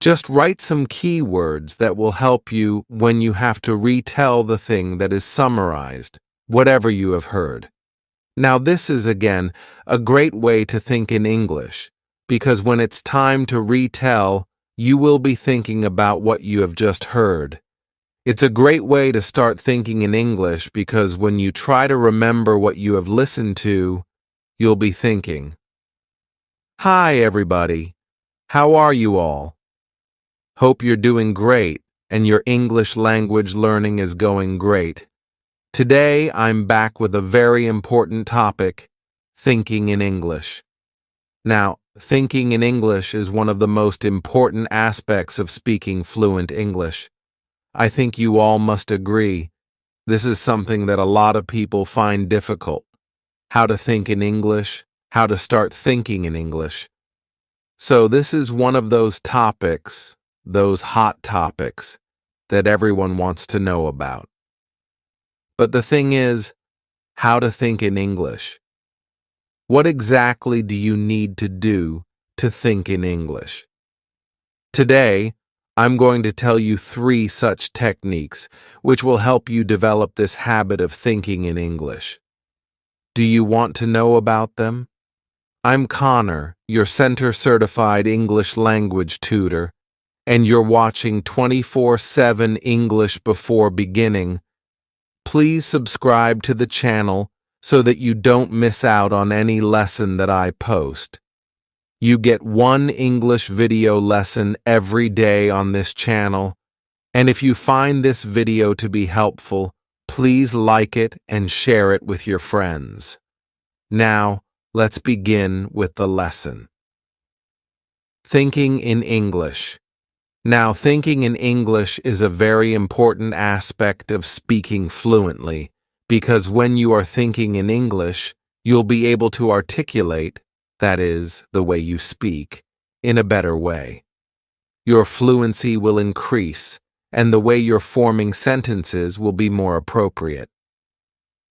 Just write some keywords that will help you when you have to retell the thing that is summarized, whatever you have heard. Now, this is, again, a great way to think in English, because when it's time to retell, you will be thinking about what you have just heard. It's a great way to start thinking in English because when you try to remember what you have listened to, you'll be thinking, "Hi, everybody. How are you all? Hope you're doing great and your English language learning is going great. Today, I'm back with a very important topic, thinking in English." Now, thinking in English is one of the most important aspects of speaking fluent English. I think you all must agree. This is something that a lot of people find difficult. How to think in English, how to start thinking in English. So this is one of those topics, those hot topics, that everyone wants to know about. But the thing is, how to think in English. What exactly do you need to do to think in English? Today, I'm going to tell you 3 such techniques which will help you develop this habit of thinking in English. Do you want to know about them? I'm Connor, your Center-certified English language tutor, and you're watching 24/7 English Before Beginning. Please subscribe to the channel so that you don't miss out on any lesson that I post. You get 1 English video lesson every day on this channel, and if you find this video to be helpful, please like it and share it with your friends. Now, let's begin with the lesson. Thinking in English. Now, thinking in English is a very important aspect of speaking fluently, because when you are thinking in English, you'll be able to articulate, that is, the way you speak, in a better way. Your fluency will increase, and the way you're forming sentences will be more appropriate.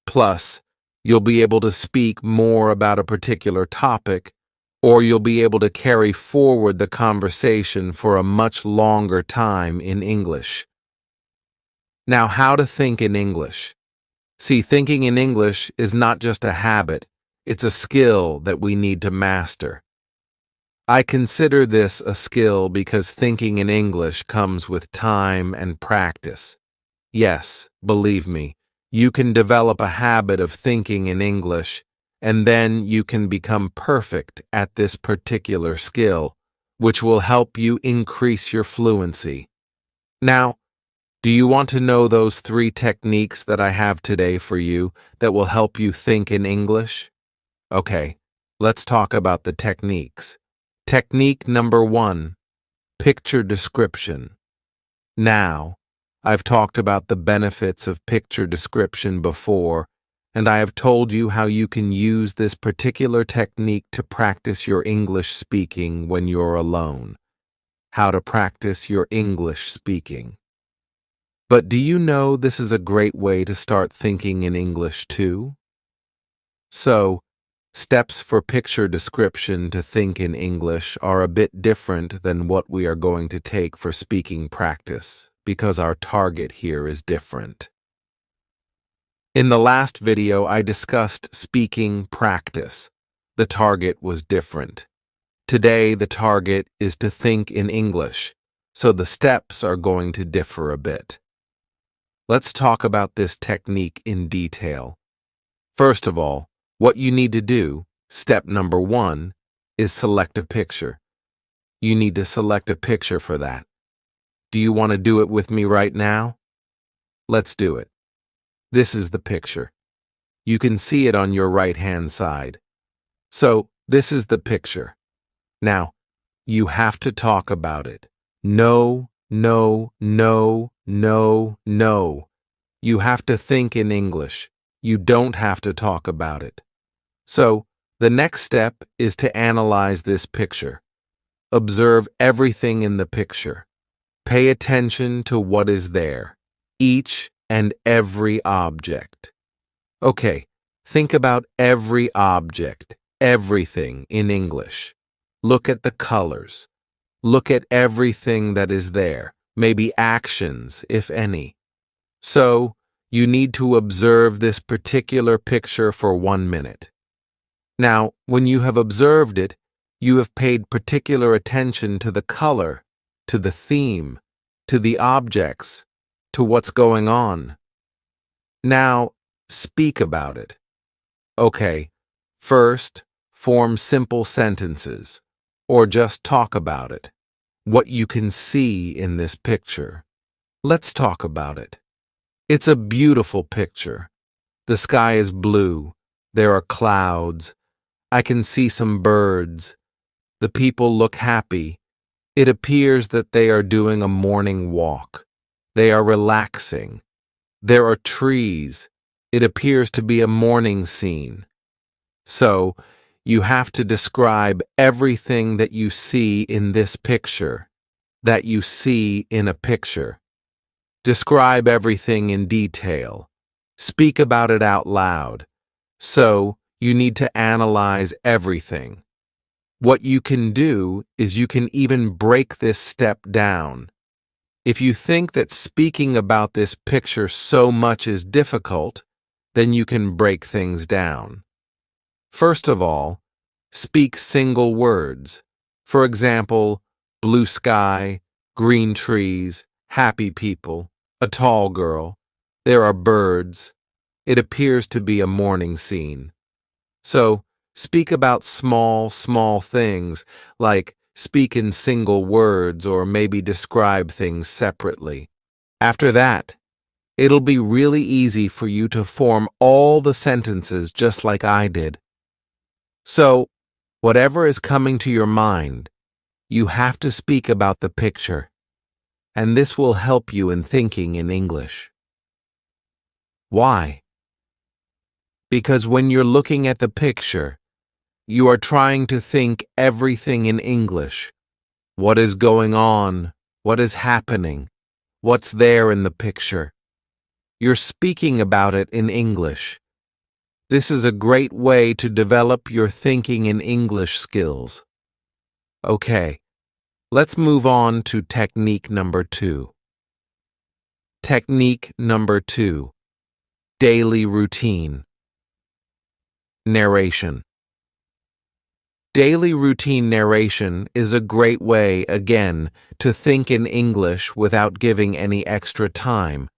Plus, you'll be able to speak more about a particular topic, or you'll be able to carry forward the conversation for a much longer time in English. Now, how to think in English. See, thinking in English is not just a habit, it's a skill that we need to master. I consider this a skill because thinking in English comes with time and practice. Yes, believe me, you can develop a habit of thinking in English, and then you can become perfect at this particular skill, which will help you increase your fluency. Now, do you want to know those 3 techniques that I have today for you that will help you think in English? Okay, let's talk about the techniques. Technique number 1, picture description. Now, I've talked about the benefits of picture description before, and I have told you how you can use this particular technique to practice your English speaking when you're alone. How to practice your English speaking. But do you know this is a great way to start thinking in English too? So, steps for picture description to think in English are a bit different than what we are going to take for speaking practice, because our target here is different. In the last video, I discussed speaking practice. The target was different. Today, the target is to think in English, so the steps are going to differ a bit. Let's talk about this technique in detail. First of all, what you need to do, step number 1, is select a picture. You need to select a picture for that. Do you want to do it with me right now? Let's do it. This is the picture. You can see it on your right-hand side. So, this is the picture. Now, you have to talk about it. No, no, no, no, no. You have to think in English. You don't have to talk about it. So, the next step is to analyze this picture. Observe everything in the picture. Pay attention to what is there, each and every object. Okay, think about every object, everything in English. Look at the colors. Look at everything that is there, maybe actions, if any. So, you need to observe this particular picture for 1 minute. Now, when you have observed it, you have paid particular attention to the color, to the theme, to the objects, to what's going on. Now, speak about it. Okay, first, form simple sentences, or just talk about it. What you can see in this picture. Let's talk about it. It's a beautiful picture. The sky is blue. There are clouds. I can see some birds. The people look happy. It appears that they are doing a morning walk. They are relaxing. There are trees. It appears to be a morning scene. So, you have to describe everything that you see in this picture, that you see in a picture. Describe everything in detail. Speak about it out loud. So, you need to analyze everything. What you can do is you can even break this step down. If you think that speaking about this picture so much is difficult, then you can break things down. First of all, speak single words. For example, blue sky, green trees, happy people, a tall girl. There are birds. It appears to be a morning scene. So, speak about small things, like speak in single words or maybe describe things separately. After that, it'll be really easy for you to form all the sentences just like I did. So, whatever is coming to your mind, you have to speak about the picture, and this will help you in thinking in English. Why? Because when you're looking at the picture, you are trying to think everything in English. What is going on? What is happening? What's there in the picture? You're speaking about it in English. This is a great way to develop your thinking in English skills. Okay, let's move on to technique number 2. Technique number 2. Daily routine. Narration. Daily routine narration is a great way, again, to think in English without giving any extra time.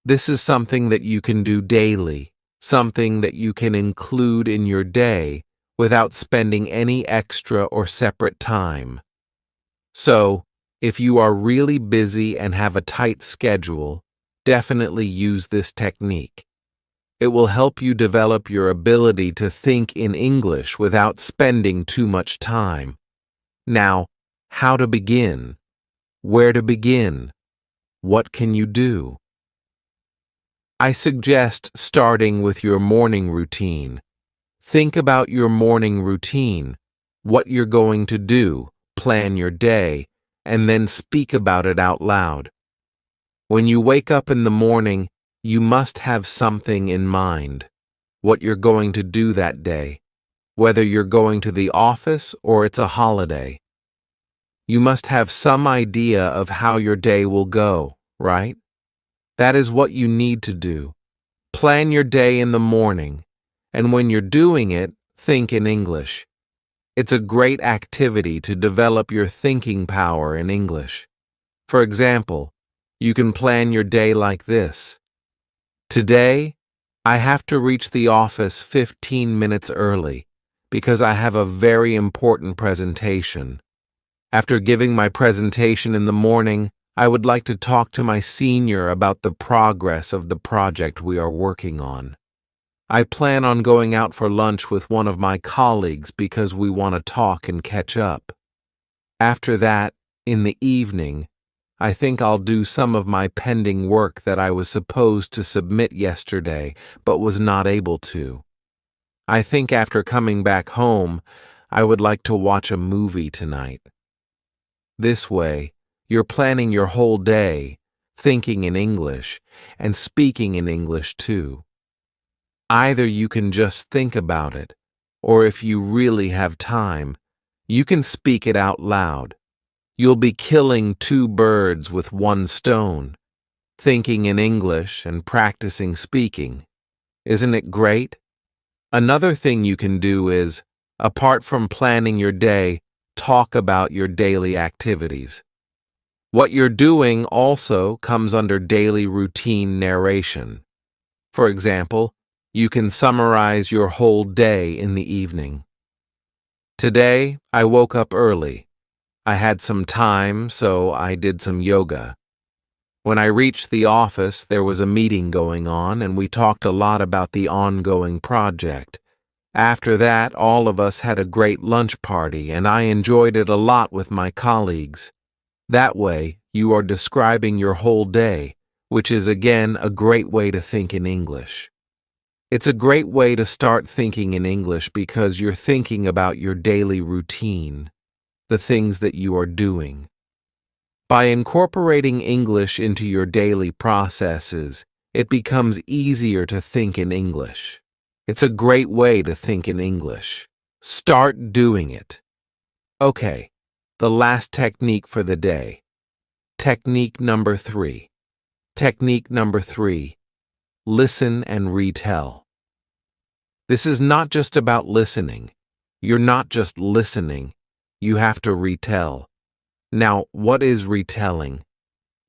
This is something that you can do daily, something that you can include in your day without spending any extra or separate time. So, if you are really busy and have a tight schedule, definitely use this technique. It will help you develop your ability to think in English without spending too much time. Now, how to begin? Where to begin? What can you do? I suggest starting with your morning routine. Think about your morning routine, what you're going to do, plan your day, and then speak about it out loud. When you wake up in the morning, you must have something in mind, what you're going to do that day, whether you're going to the office or it's a holiday. You must have some idea of how your day will go, right? That is what you need to do. Plan your day in the morning, and when you're doing it, think in English. It's a great activity to develop your thinking power in English. For example, you can plan your day like this. Today, I have to reach the office 15 minutes early because I have a very important presentation. After giving my presentation in the morning, I would like to talk to my senior about the progress of the project we are working on. I plan on going out for lunch with one of my colleagues because we want to talk and catch up. After that, in the evening, I think I'll do some of my pending work that I was supposed to submit yesterday but was not able to. I think after coming back home, I would like to watch a movie tonight. This way, you're planning your whole day, thinking in English, and speaking in English too. Either you can just think about it, or if you really have time, you can speak it out loud. You'll be killing two birds with one stone, thinking in English and practicing speaking. Isn't it great? Another thing you can do is, apart from planning your day, talk about your daily activities. What you're doing also comes under daily routine narration. For example, you can summarize your whole day in the evening. Today, I woke up early. I had some time, so I did some yoga. When I reached the office, there was a meeting going on, and we talked a lot about the ongoing project. After that, all of us had a great lunch party, and I enjoyed it a lot with my colleagues. That way, you are describing your whole day, which is again a great way to think in English. It's a great way to start thinking in English because you're thinking about your daily routine, the things that you are doing. By incorporating English into your daily processes, it becomes easier to think in English. It's a great way to think in English. Start doing it. Okay, the last technique for the day. Technique number 3. Technique number 3. Listen and retell. This is not just about listening. You're not just listening. You have to retell. Now, what is retelling?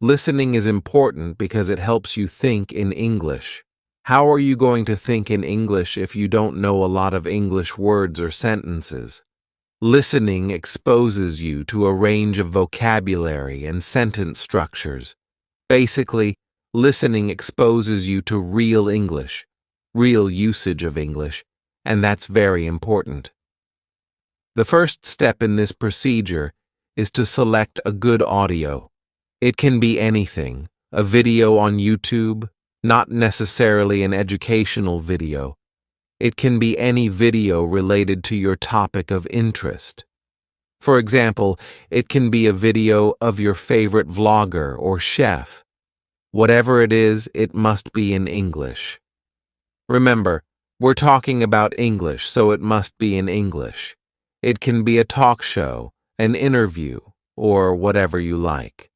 Listening is important because it helps you think in English. How are you going to think in English if you don't know a lot of English words or sentences? Listening exposes you to a range of vocabulary and sentence structures. Basically, listening exposes you to real English, real usage of English, and that's very important. The first step in this procedure is to select a good audio. It can be anything, a video on YouTube, not necessarily an educational video. It can be any video related to your topic of interest. For example, it can be a video of your favorite vlogger or chef. Whatever it is, it must be in English. Remember, we're talking about English, so it must be in English. It can be a talk show, an interview, or whatever you like.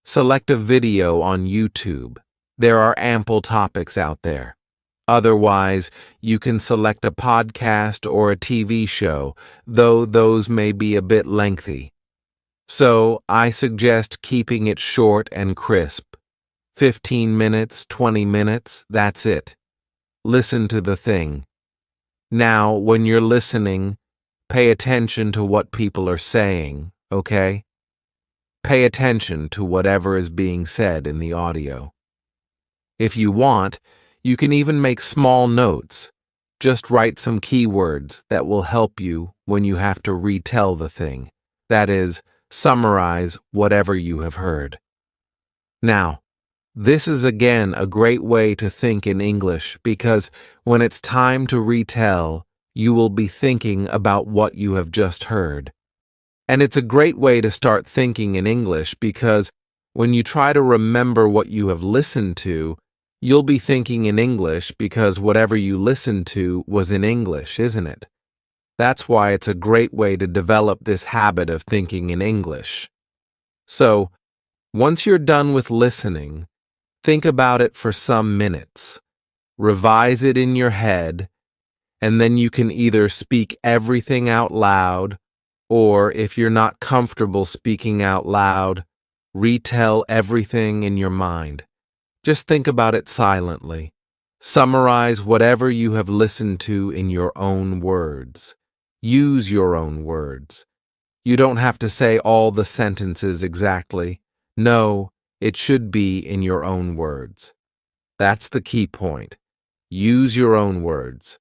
Select a video on YouTube. There are ample topics out there. Otherwise, you can select a podcast or a TV show, though those may be a bit lengthy. So, I suggest keeping it short and crisp. 15 minutes, 20 minutes, that's it. Listen to the thing. Now, when you're listening, pay attention to what people are saying, okay? Pay attention to whatever is being said in the audio. If you want, you can even make small notes. Just write some keywords that will help you when you have to retell the thing. That is, summarize whatever you have heard. Now, this is again a great way to think in English because when it's time to retell, you will be thinking about what you have just heard. And it's a great way to start thinking in English because when you try to remember what you have listened to, you'll be thinking in English because whatever you listened to was in English, isn't it? That's why it's a great way to develop this habit of thinking in English. So, once you're done with listening, think about it for some minutes. Revise it in your head, and then you can either speak everything out loud, or if you're not comfortable speaking out loud, retell everything in your mind. Just think about it silently. Summarize whatever you have listened to in your own words. Use your own words. You don't have to say all the sentences exactly. No, it should be in your own words. That's the key point. Use your own words.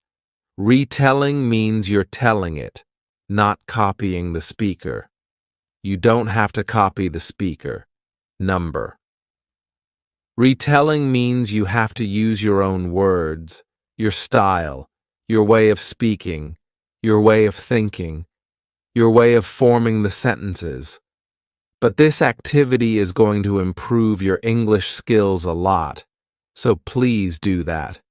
Retelling means you're telling it, not copying the speaker. You don't have to copy the speaker. Number. Retelling means you have to use your own words, your style, your way of speaking, your way of thinking, your way of forming the sentences. But this activity is going to improve your English skills a lot, so please do that.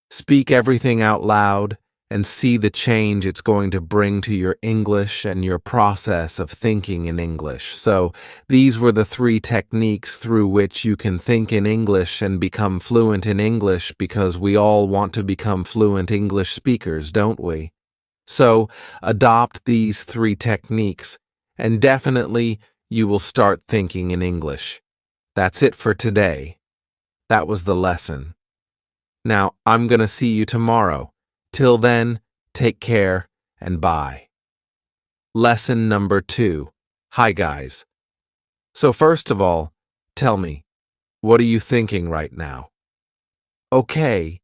Speak everything out loud and see the change it's going to bring to your English and your process of thinking in English. So these were the 3 techniques through which you can think in English and become fluent in English, because we all want to become fluent English speakers, don't we? So adopt these 3 techniques, and definitely you will start thinking in English. That's it for today. That was the lesson. Now, I'm going to see you tomorrow. Till then, take care and bye. Lesson number 2. Hi, guys. So first of all, tell me, what are you thinking right now? Okay,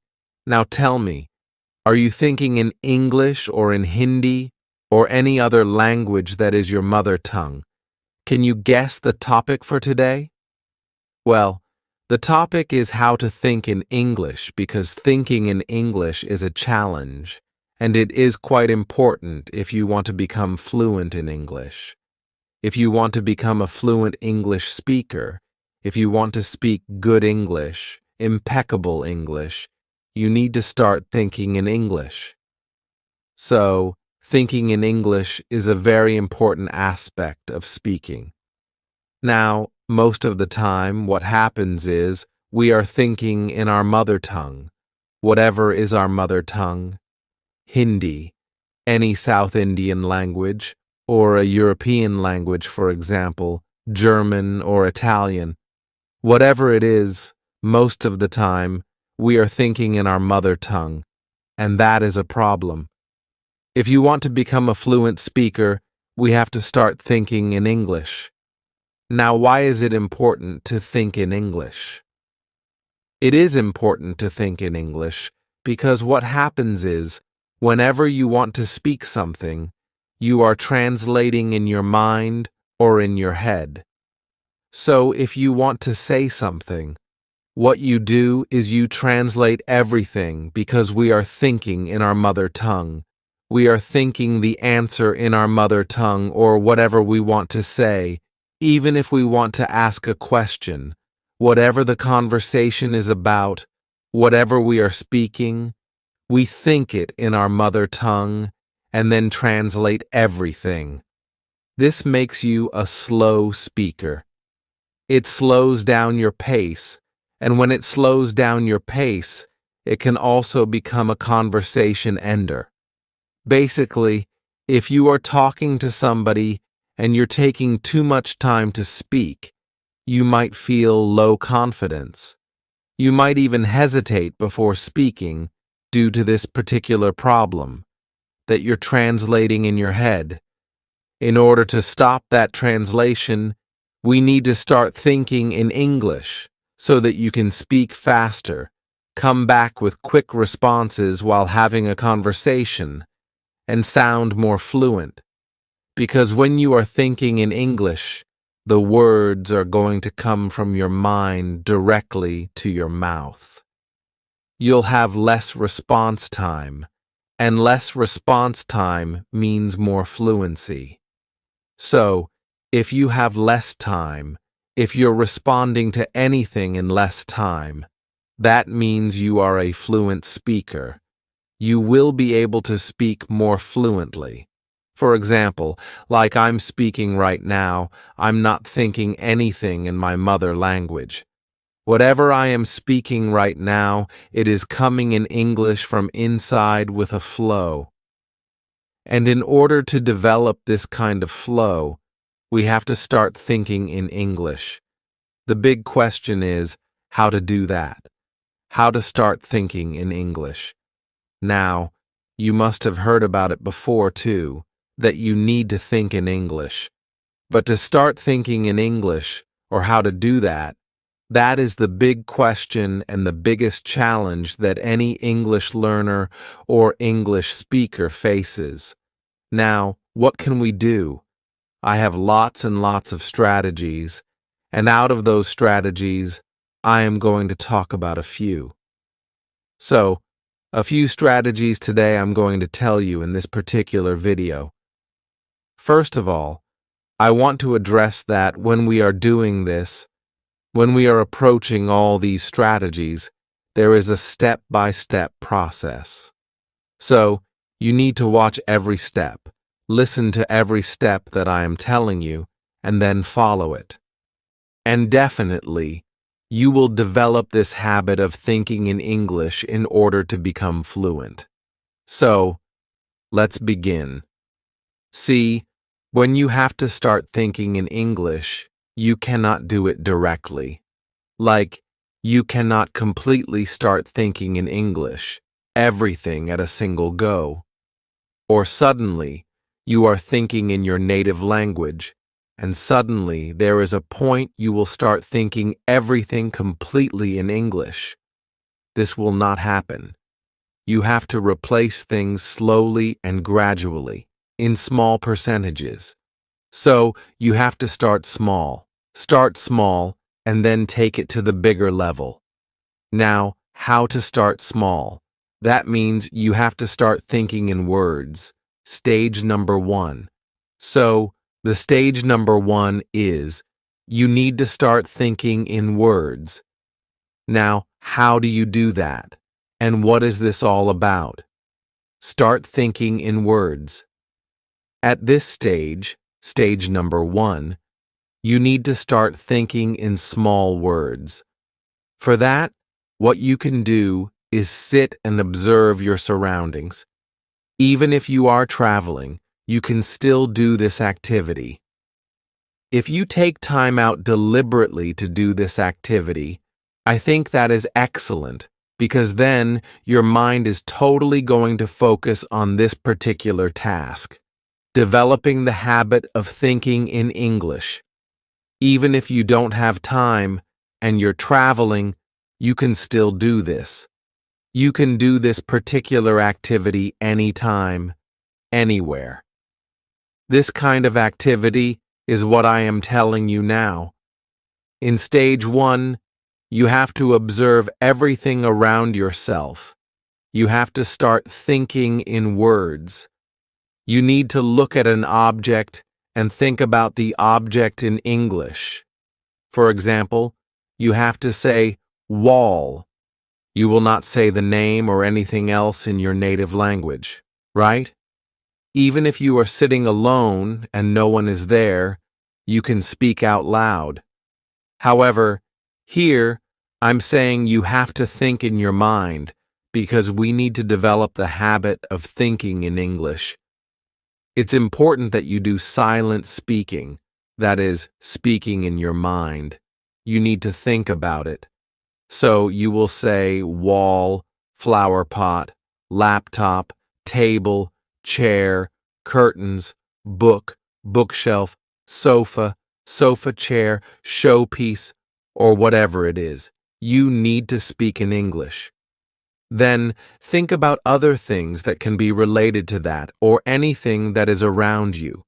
now tell me, are you thinking in English or in Hindi or any other language that is your mother tongue? Can you guess the topic for today? Well, the topic is how to think in English, because thinking in English is a challenge, and it is quite important if you want to become fluent in English. If you want to become a fluent English speaker, if you want to speak good English, impeccable English, you need to start thinking in English. So, thinking in English is a very important aspect of speaking. Now, most of the time, what happens is we are thinking in our mother tongue. Whatever is our mother tongue, Hindi, any South Indian language, or a European language, for example, German or Italian. Whatever it is, most of the time, we are thinking in our mother tongue, and that is a problem. If you want to become a fluent speaker, we have to start thinking in English. Now, why is it important to think in English? It is important to think in English because what happens is, whenever you want to speak something, you are translating in your mind or in your head. So, if you want to say something, what you do is you translate everything, because we are thinking in our mother tongue. We are thinking the answer in our mother tongue, or whatever we want to say. Even if we want to ask a question, whatever the conversation is about, whatever we are speaking, we think it in our mother tongue and then translate everything. This makes you a slow speaker. It slows down your pace, and when it slows down your pace, it can also become a conversation ender. Basically, if you are talking to somebody and you're taking too much time to speak, you might feel low confidence. You might even hesitate before speaking due to this particular problem that you're translating in your head. In order to stop that translation, we need to start thinking in English so that you can speak faster, come back with quick responses while having a conversation, and sound more fluent. Because when you are thinking in English, the words are going to come from your mind directly to your mouth. You'll have less response time, and less response time means more fluency. So, if you have less time, if you're responding to anything in less time, that means you are a fluent speaker. You will be able to speak more fluently. For example, like I'm speaking right now, I'm not thinking anything in my mother language. Whatever I am speaking right now, it is coming in English from inside with a flow. And in order to develop this kind of flow, we have to start thinking in English. The big question is how to do that. How to start thinking in English. Now, you must have heard about it before too, that you need to think in English. But to start thinking in English, or how to do that, that is the big question and the biggest challenge that any English learner or English speaker faces. Now, what can we do? I have lots and lots of strategies, and out of those strategies, I am going to talk about a few. So, a few strategies today I'm going to tell you in this particular video. First of all, I want to address that when we are doing this, when we are approaching all these strategies, there is a step-by-step process. So, You need to watch every step, listen to every step that I am telling you, and then follow it. And definitely, you will develop this habit of thinking in English in order to become fluent. So, let's begin. See, when you have to start thinking in English, you cannot do it directly. Like, you cannot completely start thinking in English, everything at a single go. Or suddenly, you are thinking in your native language, and suddenly there is a point you will start thinking everything completely in English. This will not happen. You have to replace things slowly and gradually, in small percentages. So, you have to start small, and then take it to the bigger level. Now, how to start small? That means you have to start thinking in words. Stage number 1. So, the stage number 1 is you need to start thinking in words. Now, how do you do that? And what is this all about? Start thinking in words. At this stage, stage number 1, you need to start thinking in small words. For that, what you can do is sit and observe your surroundings. Even if you are traveling, you can still do this activity. If you take time out deliberately to do this activity, I think that is excellent, because then your mind is totally going to focus on this particular task, developing the habit of thinking in English. Even if you don't have time and you're traveling, you can still do this. You can do this particular activity anytime, anywhere. This kind of activity is what I am telling you now. In stage 1, you have to observe everything around yourself. You have to start thinking in words. You need to look at an object and think about the object in English. For example, you have to say wall. You will not say the name or anything else in your native language, right? Even if you are sitting alone and no one is there, you can speak out loud. However, here, I'm saying you have to think in your mind because we need to develop the habit of thinking in English. It's important that you do silent speaking, that is, speaking in your mind. You need to think about it. So you will say wall, flower pot, laptop, table, chair, curtains, book, bookshelf, sofa, sofa chair, showpiece, or whatever it is. You need to speak in English. Then think about other things that can be related to that or anything that is around you.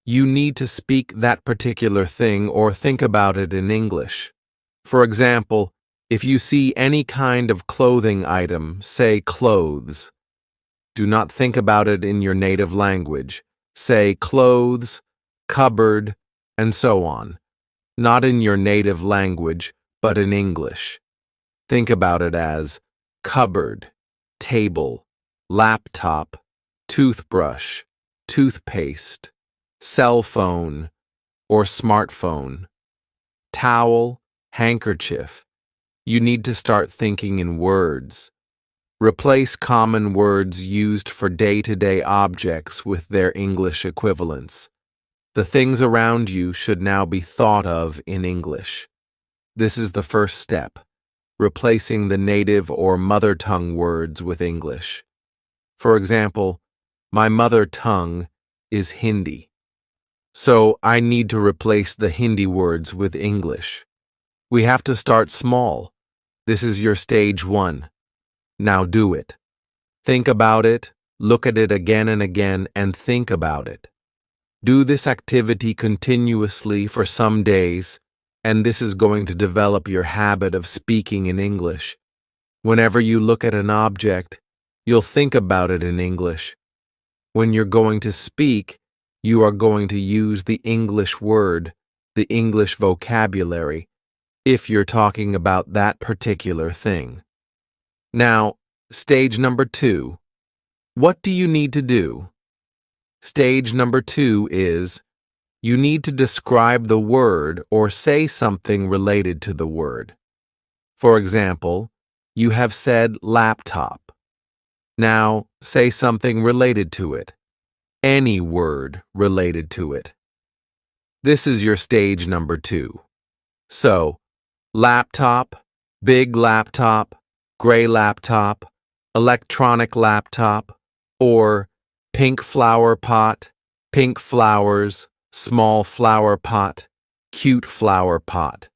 You need to speak that particular thing or think about it in English. For example, if you see any kind of clothing item, say clothes. Do not think about it in your native language. Say clothes, cupboard, and so on. Not in your native language, but in English. Think about it as cupboard, table, laptop, toothbrush, toothpaste, cell phone, or smartphone, towel, handkerchief. You need to start thinking in words. Replace common words used for day-to-day objects with their English equivalents. The things around you should now be thought of in English. This is the first step, replacing the native or mother tongue words with English. For example, my mother tongue is Hindi. So I need to replace the Hindi words with English. We have to start small. This is your stage 1. Now do it. Think about it, look at it again and again, and think about it. Do this activity continuously for some days, and this is going to develop your habit of speaking in English. Whenever you look at an object, you'll think about it in English. When you're going to speak, you are going to use the English word, the English vocabulary, if you're talking about that particular thing. Now, stage number 2. What do you need to do? Stage number 2 is you need to describe the word or say something related to the word. For example, you have said laptop. Now say something related to it. Any word related to it. This is your stage number 2. So, laptop, big laptop, gray laptop, electronic laptop, or pink flower pot, pink flowers, small flower pot, cute flower pot.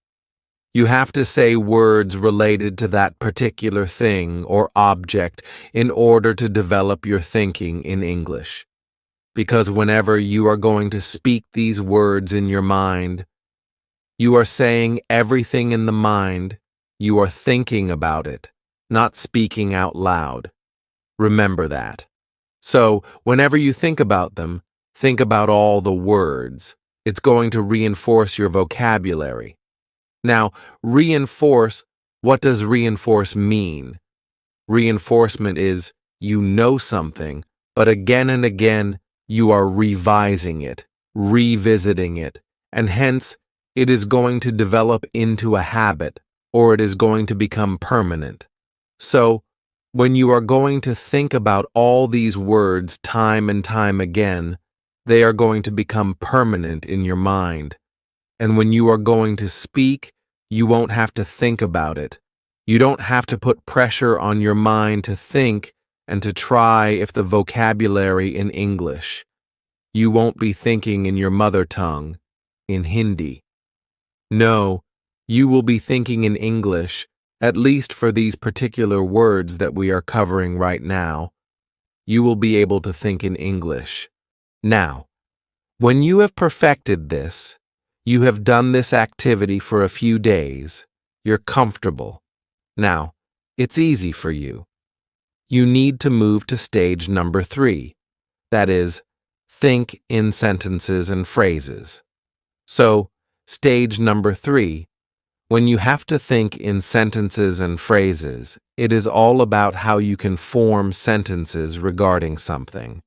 You have to say words related to that particular thing or object in order to develop your thinking in English. Because whenever you are going to speak these words in your mind, you are saying everything in the mind, you are thinking about it, not speaking out loud. Remember that. So, whenever you think about them, think about all the words. It's going to reinforce your vocabulary. Now, reinforce, what does reinforce mean? Reinforcement is you know something, but again and again, you are revising it, revisiting it, and hence, it is going to develop into a habit, or it is going to become permanent. So, when you are going to think about all these words time and time again, they are going to become permanent in your mind. And when you are going to speak, you won't have to think about it. You don't have to put pressure on your mind to think and to try if the vocabulary in English. You won't be thinking in your mother tongue, in Hindi. No, you will be thinking in English, at least for these particular words that we are covering right now. You will be able to think in English. Now, when you have perfected this, you have done this activity for a few days, you're comfortable. Now, it's easy for you. You need to move to stage number 3. That is, think in sentences and phrases. So, stage number 3, when you have to think in sentences and phrases, it is all about how you can form sentences regarding something.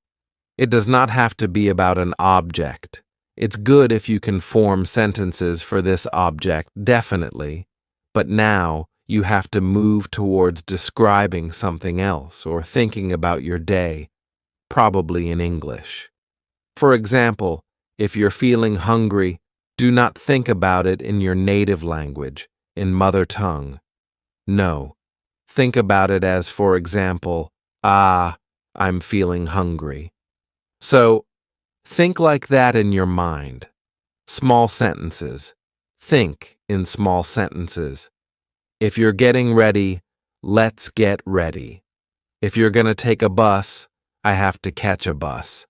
It does not have to be about an object. It's good if you can form sentences for this object, definitely, but now you have to move towards describing something else or thinking about your day, probably in English. For example, if you're feeling hungry, do not think about it in your native language, in mother tongue. No, think about it as, for example, I'm feeling hungry. So, think like that in your mind. Small sentences. Think in small sentences. If you're getting ready, let's get ready. If you're going to take a bus, I have to catch a bus.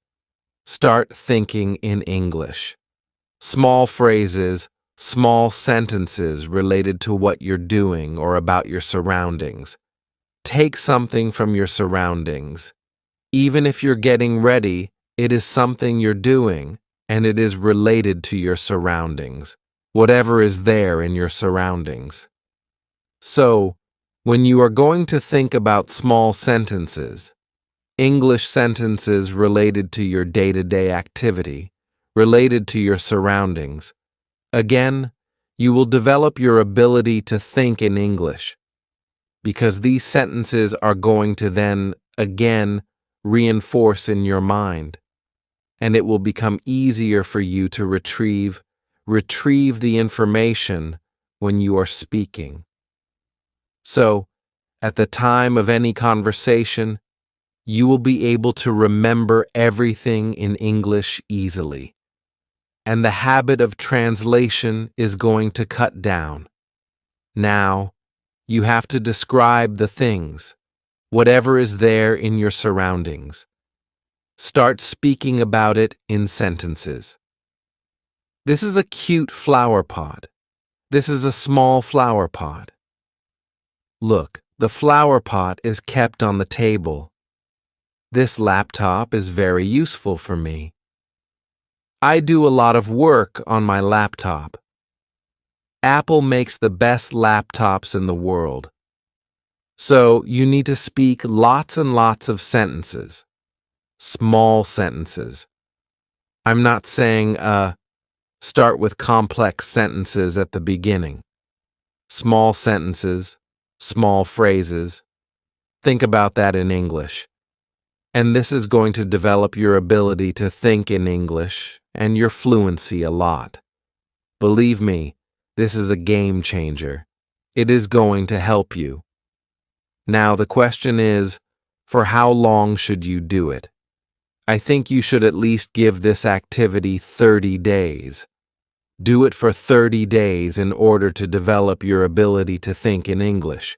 Start thinking in English. Small phrases, small sentences related to what you're doing or about your surroundings. Take something from your surroundings. Even if you're getting ready, it is something you're doing, and it is related to your surroundings, whatever is there in your surroundings. So, when you are going to think about small sentences, English sentences related to your day-to-day activity, related to your surroundings, again, you will develop your ability to think in English, because these sentences are going to then, again, reinforce in your mind, and it will become easier for you to retrieve the information when you are speaking. So, at the time of any conversation, you will be able to remember everything in English easily, and the habit of translation is going to cut down. Now, you have to describe the things, whatever is there in your surroundings. Start speaking about it in sentences. This is a cute flower pot. This is a small flower pot. Look, the flower pot is kept on the table. This laptop is very useful for me. I do a lot of work on my laptop. Apple makes the best laptops in the world. So you need to speak lots and lots of sentences. small sentences. I'm not saying, start with complex sentences at the beginning. Small sentences, small phrases. Think about that in English. And this is going to develop your ability to think in English and your fluency a lot. Believe me, this is a game changer. It is going to help you. Now the question is, for how long should you do it? I think you should at least give this activity 30 days. Do it for 30 days in order to develop your ability to think in English.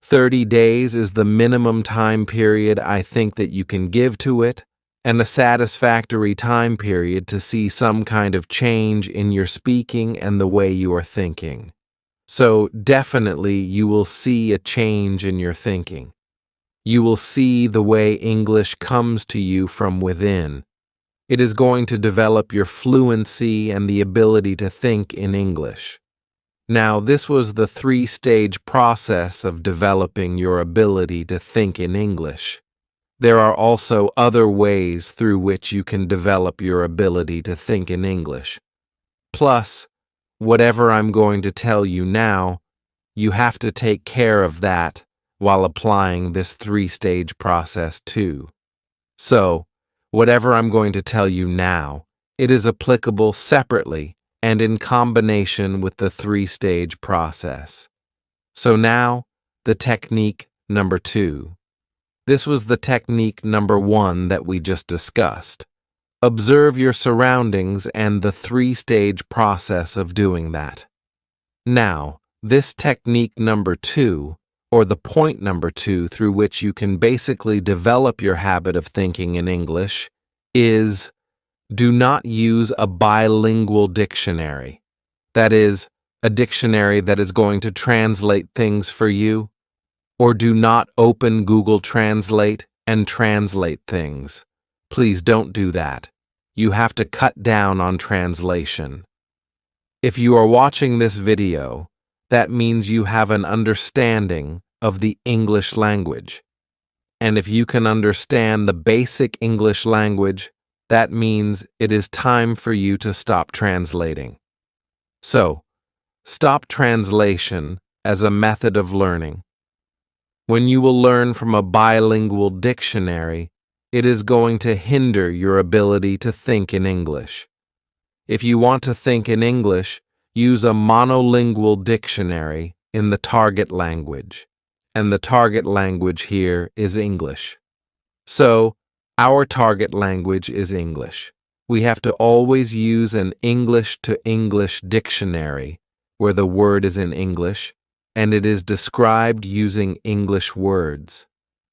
30 days is the minimum time period I think that you can give to it, and a satisfactory time period to see some kind of change in your speaking and the way you are thinking. So definitely you will see a change in your thinking. You will see the way English comes to you from within. It is going to develop your fluency and the ability to think in English. Now, this was the 3-stage process of developing your ability to think in English. There are also other ways through which you can develop your ability to think in English. Plus, whatever I'm going to tell you now, you have to take care of that while applying this 3-stage process too. So, whatever I'm going to tell you now, it is applicable separately and in combination with the 3-stage process. So now, the technique number 2. This was the technique number 1 that we just discussed. Observe your surroundings and the 3-stage process of doing that. Now, this technique number 2, or the point number 2 through which you can basically develop your habit of thinking in English, is do not use a bilingual dictionary. That is, a dictionary that is going to translate things for you. Or do not open Google Translate and translate things. Please don't do that. You have to cut down on translation. If you are watching this video, that means you have an understanding of the English language. And if you can understand the basic English language, that means it is time for you to stop translating. So, stop translation as a method of learning. When you will learn from a bilingual dictionary, it is going to hinder your ability to think in English. If you want to think in English, use a monolingual dictionary in the target language. And the target language here is English. So, our target language is English. We have to always use an English-to-English dictionary, where the word is in English, and it is described using English words.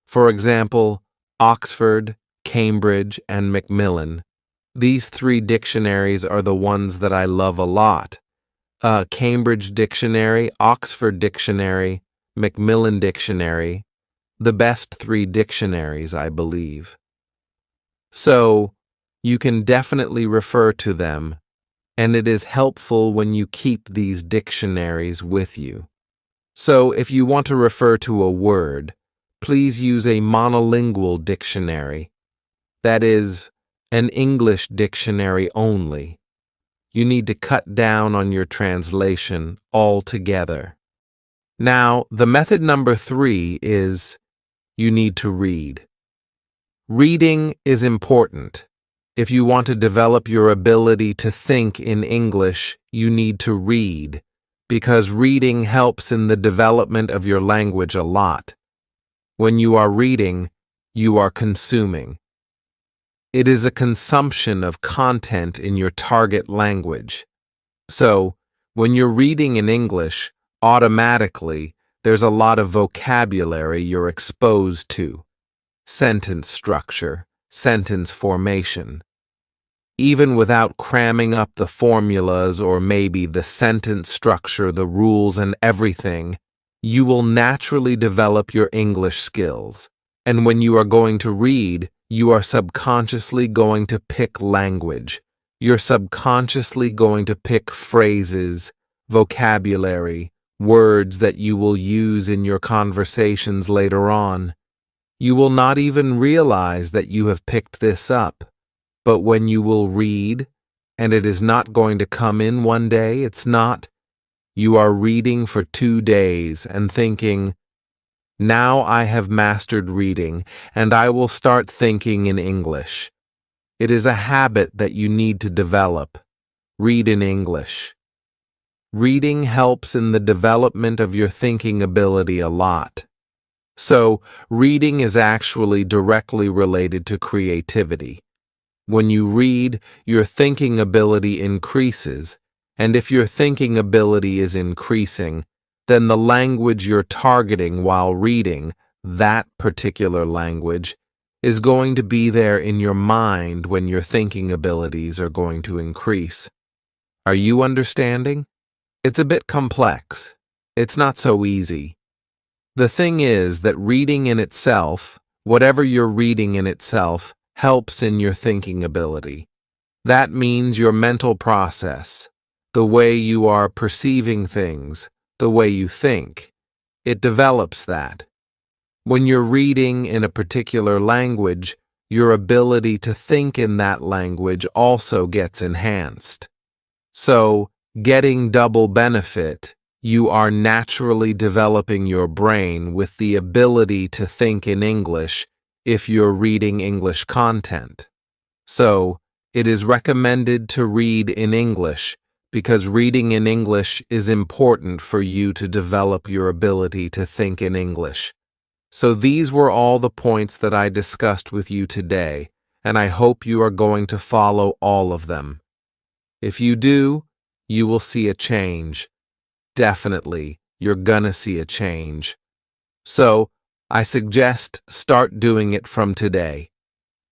For example, Oxford, Cambridge, and Macmillan. These 3 dictionaries are the ones that I love a lot. Cambridge Dictionary, Oxford Dictionary, Macmillan Dictionary, the best 3 dictionaries, I believe. So, you can definitely refer to them, and it is helpful when you keep these dictionaries with you. So, if you want to refer to a word, please use a monolingual dictionary. That is, an English dictionary only. You need to cut down on your translation altogether. Now, the method number 3 is you need to read. Reading is important. If you want to develop your ability to think in English, you need to read, because reading helps in the development of your language a lot. When you are reading, you are consuming. It is a consumption of content in your target language. So, when you're reading in English, automatically, there's a lot of vocabulary you're exposed to. Sentence structure, sentence formation. Even without cramming up the formulas or maybe the sentence structure, the rules and everything, you will naturally develop your English skills. And when you are going to read, you are subconsciously going to pick language. You're subconsciously going to pick phrases, vocabulary, words that you will use in your conversations later on. You will not even realize that you have picked this up. But when you will read, and it is not going to come in one day, it's not. You are reading for 2 days and thinking, now I have mastered reading, and I will start thinking in English. It is a habit that you need to develop. Read in English. Reading helps in the development of your thinking ability a lot. So, reading is actually directly related to creativity. When you read, your thinking ability increases, and if your thinking ability is increasing, then the language you're targeting while reading, that particular language, is going to be there in your mind when your thinking abilities are going to increase. Are you understanding? It's a bit complex. It's not so easy. The thing is that reading in itself, whatever you're reading in itself, helps in your thinking ability. That means your mental process, the way you are perceiving things, the way you think. It develops that. When you're reading in a particular language, your ability to think in that language also gets enhanced. So, getting double benefit, you are naturally developing your brain with the ability to think in English if you're reading English content. So, it is recommended to read in English because reading in English is important for you to develop your ability to think in English. So these were all the points that I discussed with you today, and I hope you are going to follow all of them. If you do, you will see a change. Definitely, you're gonna see a change. So, I suggest start doing it from today.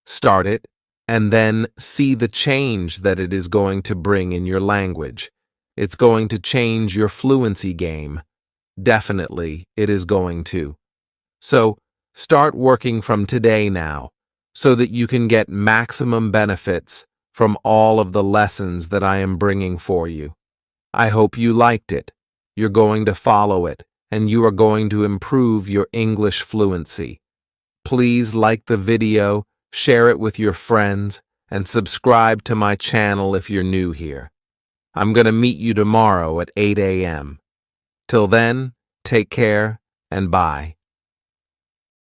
Start it, and then see the change that it is going to bring in your language. It's going to change your fluency game. Definitely, it is going to. So, start working from today now, so that you can get maximum benefits from all of the lessons that I am bringing for you. I hope you liked it. You're going to follow it, and you are going to improve your English fluency. Please like the video, share it with your friends, and subscribe to my channel if you're new here. I'm going to meet you tomorrow at 8 a.m. Till then, take care and bye.